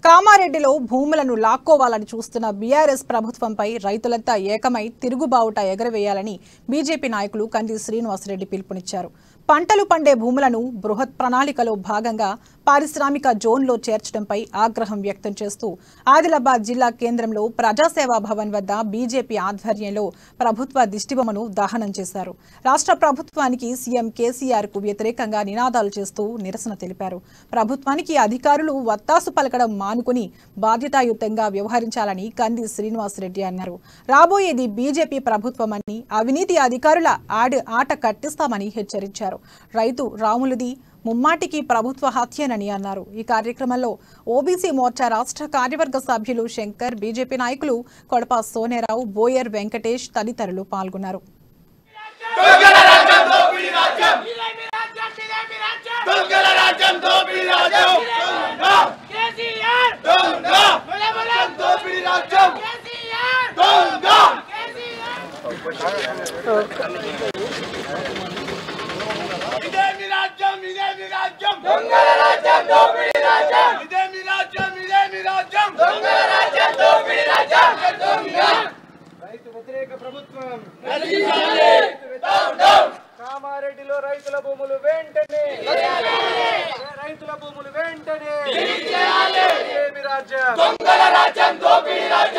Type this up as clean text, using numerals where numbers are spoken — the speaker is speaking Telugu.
కామారెడ్డిలో భూములను లాక్కోవాలని చూస్తున్న బీఆర్ఎస్ ప్రభుత్వంపై రైతులంతా ఏకమై తిరుగుబావుట ఎగరవేయాలని బీజేపీ నాయకులు కంది శ్రీనివాసరెడ్డి పిలుపునిచ్చారు. పంటలు పండే భూములను బృహత్ ప్రణాళికలో భాగంగా పారిశ్రామిక జోన్లో చేర్చడంపై ఆగ్రహం వ్యక్తం చేస్తూ ఆదిలాబాద్ జిల్లా కేంద్రంలో ప్రజాసేవా భవన్ వద్ద బీజేపీ ఆధ్వర్యంలో ప్రభుత్వ దిష్టిబొమ్మను దహనం చేశారు. రాష్ట్ర ప్రభుత్వానికి సీఎం కేసీఆర్ కు వ్యతిరేకంగా నినాదాలు చేస్తూ నిరసన తెలిపారు. ప్రభుత్వానికి అధికారులు వత్తాసు పలకడం మానుకుని బాధ్యతాయుతంగా వ్యవహరించాలని కంది శ్రీనివాసరెడ్డి అన్నారు. రాబోయేది బీజేపీ ప్రభుత్వమని, అవినీతి అధికారుల ఆట కట్టిస్తామని హెచ్చరించారు. రైతు రాములది ముమ్మాటికి ప్రభుత్వ హత్యనని అన్నారు. ఈ కార్యక్రమంలో ఓబీసీ మోర్చా రాష్ట్ర కార్యవర్గ సభ్యులు శంకర్, బీజేపీ నాయకులు కొడప సోనేరావు, బోయర్ వెంకటేష్ తదితరులు పాల్గొన్నారు. రైతు వ్యతిరేక ప్రభుత్వం కామారెడ్డిలో రైతుల భూములు వెంటనే, రైతుల భూములు వెంటనే, రాజ్యం దోపిడీ రాజ్యం.